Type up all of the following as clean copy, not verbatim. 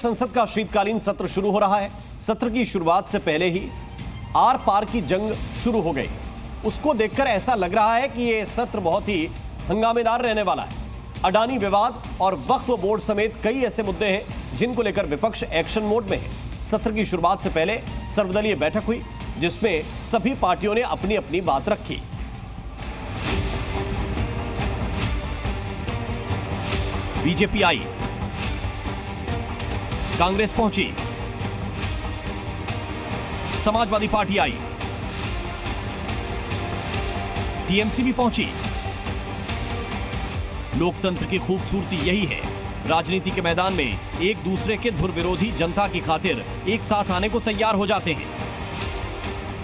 संसद का शीतकालीन सत्र शुरू हो रहा है। सत्र की शुरुआत से पहले ही आर पार की जंग शुरू हो गई। उसको देखकर ऐसा लग रहा है कि यह सत्र बहुत ही हंगामेदार रहने वाला है। अडानी विवाद और वक्फ बोर्ड समेत कई ऐसे मुद्दे हैं जिनको लेकर विपक्ष एक्शन मोड में है। सत्र की शुरुआत से पहले सर्वदलीय बैठक हुई जिसमें सभी पार्टियों ने अपनी अपनी बात रखी। बीजेपी आई, कांग्रेस पहुंची, समाजवादी पार्टी आई, टीएमसी भी पहुंची। लोकतंत्र की खूबसूरती यही है, राजनीति के मैदान में एक दूसरे के धुर विरोधी जनता की खातिर एक साथ आने को तैयार हो जाते हैं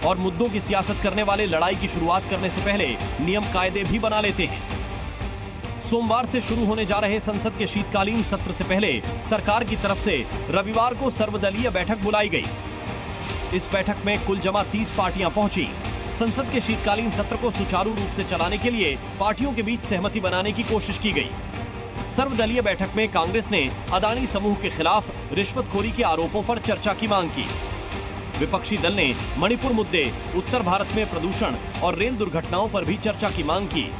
और मुद्दों की सियासत करने वाले लड़ाई की शुरुआत करने से पहले नियम कायदे भी बना लेते हैं। सोमवार से शुरू होने जा रहे संसद के शीतकालीन सत्र से पहले सरकार की तरफ से रविवार को सर्वदलीय बैठक बुलाई गई। इस बैठक में कुल जमा 30 पार्टियां पहुंची। संसद के शीतकालीन सत्र को सुचारू रूप से चलाने के लिए पार्टियों के बीच सहमति बनाने की कोशिश की गई। सर्वदलीय बैठक में कांग्रेस ने अदानी समूह के खिलाफ रिश्वतखोरी के आरोपों पर चर्चा की मांग की। विपक्षी दल ने मणिपुर मुद्दे, उत्तर भारत में प्रदूषण और रेल दुर्घटनाओं पर भी चर्चा की मांग की।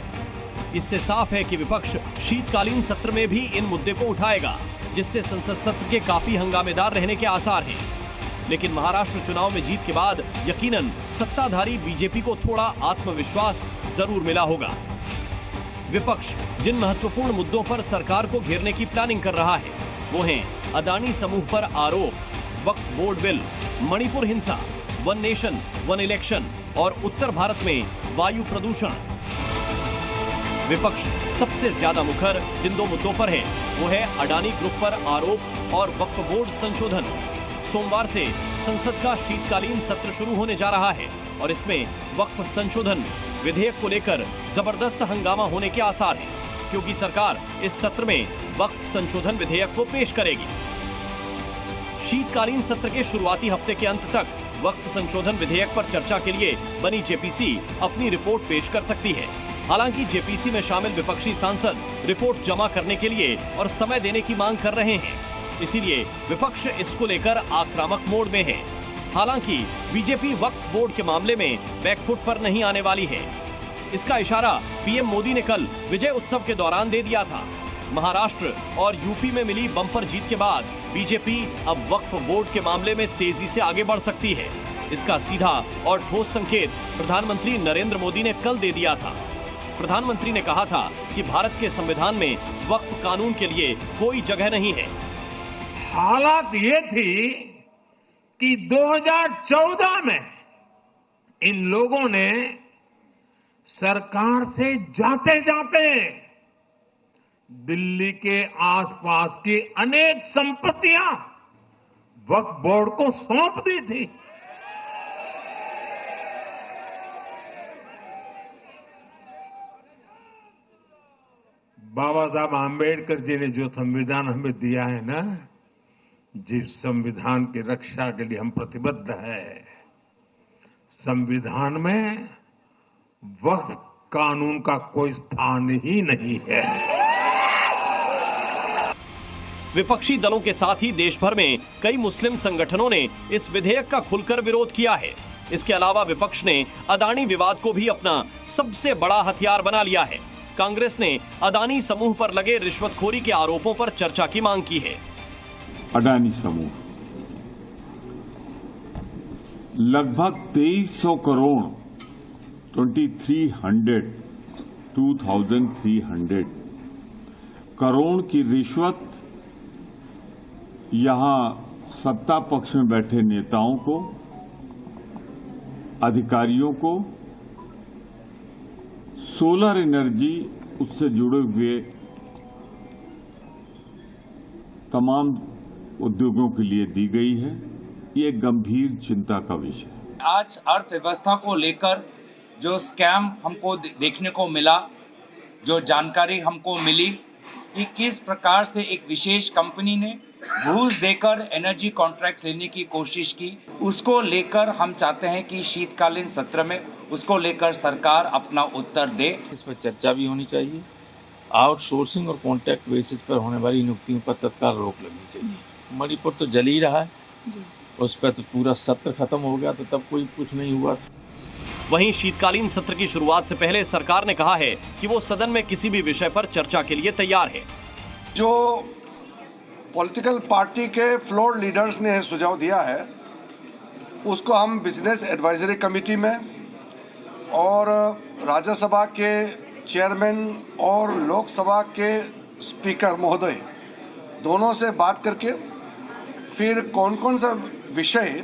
इससे साफ है कि विपक्ष शीतकालीन सत्र में भी इन मुद्दे को उठाएगा, जिससे संसद सत्र के काफी हंगामेदार रहने के आसार हैं। लेकिन महाराष्ट्र चुनाव में जीत के बाद यकीनन सत्ताधारी बीजेपी को थोड़ा आत्मविश्वास जरूर मिला होगा। विपक्ष जिन महत्वपूर्ण मुद्दों पर सरकार को घेरने की प्लानिंग कर रहा है वो हैं अदानी समूह पर आरोप, वक्फ बोर्ड बिल, मणिपुर हिंसा, वन नेशन वन इलेक्शन और उत्तर भारत में वायु प्रदूषण। विपक्ष सबसे ज्यादा मुखर जिन दो मुद्दों पर है वो है अडानी ग्रुप पर आरोप और वक्फ बोर्ड संशोधन। सोमवार से संसद का शीतकालीन सत्र शुरू होने जा रहा है और इसमें वक्फ संशोधन विधेयक को लेकर जबरदस्त हंगामा होने के आसार हैं, क्योंकि सरकार इस सत्र में वक्फ संशोधन विधेयक को पेश करेगी। शीतकालीन सत्र के शुरुआती हफ्ते के अंत तक वक्फ संशोधन विधेयक पर चर्चा के लिए बनी जेपीसी अपनी रिपोर्ट पेश कर सकती है। हालांकि जेपीसी में शामिल विपक्षी सांसद रिपोर्ट जमा करने के लिए और समय देने की मांग कर रहे हैं, इसीलिए विपक्ष इसको लेकर आक्रामक मोड में है। हालांकि बीजेपी वक्फ बोर्ड के मामले में बैकफुट पर नहीं आने वाली है। इसका इशारा पीएम मोदी ने कल विजय उत्सव के दौरान दे दिया था। महाराष्ट्र और यूपी में मिली बम्पर जीत के बाद बीजेपी अब वक्फ बोर्ड के मामले में तेजी से आगे बढ़ सकती है। इसका सीधा और ठोस संकेत प्रधानमंत्री नरेंद्र मोदी ने कल दे दिया था। प्रधानमंत्री ने कहा था कि भारत के संविधान में वक्फ कानून के लिए कोई जगह नहीं है। हालात ये थी कि 2014 में इन लोगों ने सरकार से जाते जाते दिल्ली के आसपास की अनेक संपत्तियां वक्फ बोर्ड को सौंप दी थी। बाबा साहब आम्बेडकर जी ने जो संविधान हमें दिया है ना, जिस संविधान की रक्षा के लिए हम प्रतिबद्ध है, संविधान में वक्फ कानून का कोई स्थान ही नहीं है। विपक्षी दलों के साथ ही देश भर में कई मुस्लिम संगठनों ने इस विधेयक का खुलकर विरोध किया है। इसके अलावा विपक्ष ने अदानी विवाद को भी अपना सबसे बड़ा हथियार बना लिया है। कांग्रेस ने अदानी समूह पर लगे रिश्वतखोरी के आरोपों पर चर्चा की मांग की है। अडानी समूह लगभग 2300 करोड़ 2300 करोड़ की रिश्वत यहां सत्ता पक्ष में बैठे नेताओं को, अधिकारियों को, सोलर एनर्जी उससे जुड़े हुए तमाम उद्योगों के लिए दी गई है। ये गंभीर चिंता का विषय है। आज अर्थव्यवस्था को लेकर जो स्कैम हमको देखने को मिला, जो जानकारी हमको मिली कि किस प्रकार से एक विशेष कंपनी ने घूस देकर एनर्जी कॉन्ट्रैक्ट्स लेने की कोशिश की, उसको लेकर हम चाहते हैं कि शीतकालीन सत्र में उसको लेकर सरकार अपना उत्तर दे। इस पर चर्चा भी होनी चाहिए। आउटसोर्सिंग और कॉन्ट्रैक्ट बेसिस पर होने वाली नियुक्तियों पर तत्काल रोक लगनी चाहिए। मणिपुर तो जल ही रहा है, उस पर तो पूरा सत्र खत्म हो गया, तो तब कोई कुछ नहीं हुआ था। वहीं शीतकालीन सत्र की शुरुआत से पहले सरकार ने कहा है कि वो सदन में किसी भी विषय पर चर्चा के लिए तैयार है। जो पॉलिटिकल पार्टी के फ्लोर लीडर्स ने सुझाव दिया है उसको हम बिजनेस एडवाइजरी कमेटी में और राज्यसभा के चेयरमैन और लोकसभा के स्पीकर महोदय दोनों से बात करके फिर कौन कौन सा विषय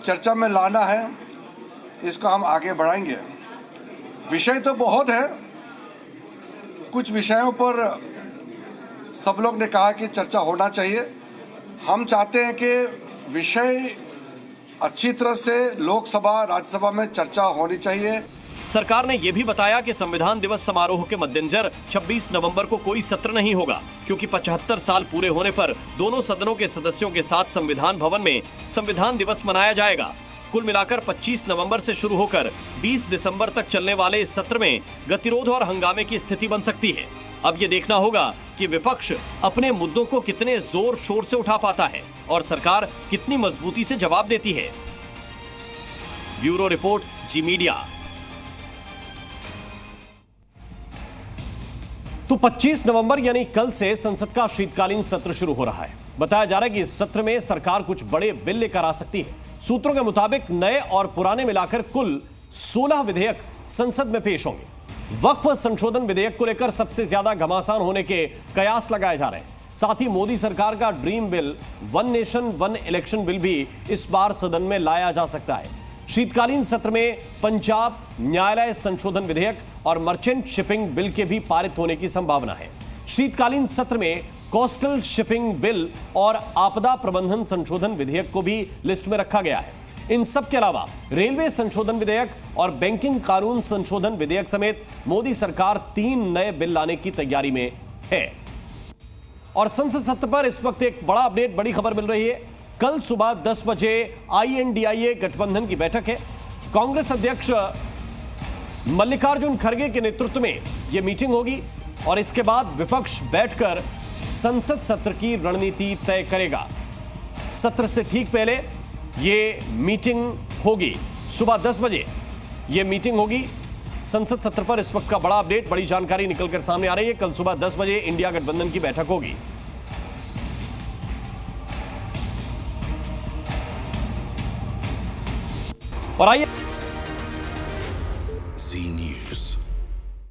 चर्चा में लाना है इसको हम आगे बढ़ाएंगे। विषय तो बहुत है, कुछ विषयों पर सब लोग ने कहा कि चर्चा होना चाहिए। हम चाहते हैं कि विषय अच्छी तरह से लोकसभा राज्यसभा में चर्चा होनी चाहिए। सरकार ने यह भी बताया कि संविधान दिवस समारोह के मद्देनजर 26 नवंबर को कोई सत्र नहीं होगा, क्योंकि 75 साल पूरे होने पर दोनों सदनों के सदस्यों के साथ संविधान भवन में संविधान दिवस मनाया जाएगा। कुल मिलाकर 25 नवंबर से शुरू होकर 20 दिसंबर तक चलने वाले इस सत्र में गतिरोध और हंगामे की स्थिति बन सकती है। अब ये देखना होगा कि विपक्ष अपने मुद्दों को कितने जोर शोर से उठा पाता है और सरकार कितनी मजबूती से जवाब देती है। ब्यूरो रिपोर्ट, जी मीडिया। तो 25 नवंबर यानी कल से संसद का शीतकालीन सत्र शुरू हो रहा है। बताया जा रहा है कि इस सत्र में सरकार कुछ बड़े बिल लेकर आ सकती है। सूत्रों के मुताबिक नए और पुराने मिलाकर कुल 16 विधेयक संसद में पेश होंगे। वक्फ संशोधन विधेयक को लेकर सबसे ज्यादा घमासान होने के कयास लगाए जा रहे हैं। साथ ही मोदी सरकार का dream bill one nation one election bill भी इस बार सदन में लाया जा सकता है। शीतकालीन सत्र में पंजाब न्यायालय संशोधन विधेयक और मर्चेंट शिपिंग बिल के भी पारित होने की संभावना है। शीतकालीन सत्र में कोस्टल शिपिंग बिल और आपदा प्रबंधन संशोधन विधेयक को भी लिस्ट में रखा गया है। इन सब के अलावा रेलवे संशोधन विधेयक और बैंकिंग कानून संशोधन विधेयक समेत मोदी सरकार 3 नए बिल लाने की तैयारी में है। और संसद सत्र पर इस वक्त एक बड़ा अपडेट, बड़ी खबर मिल रही है। कल सुबह 10 बजे INDIA गठबंधन की बैठक है। कांग्रेस अध्यक्ष मल्लिकार्जुन खड़गे के नेतृत्व में यह मीटिंग होगी और इसके बाद विपक्ष बैठकर संसद सत्र की रणनीति तय करेगा। सत्र से ठीक पहले यह मीटिंग होगी, सुबह 10 बजे यह मीटिंग होगी संसद सत्र पर। इस वक्त का बड़ा अपडेट, बड़ी जानकारी निकलकर सामने आ रही है। कल सुबह 10 बजे इंडिया गठबंधन की बैठक होगी। और आइए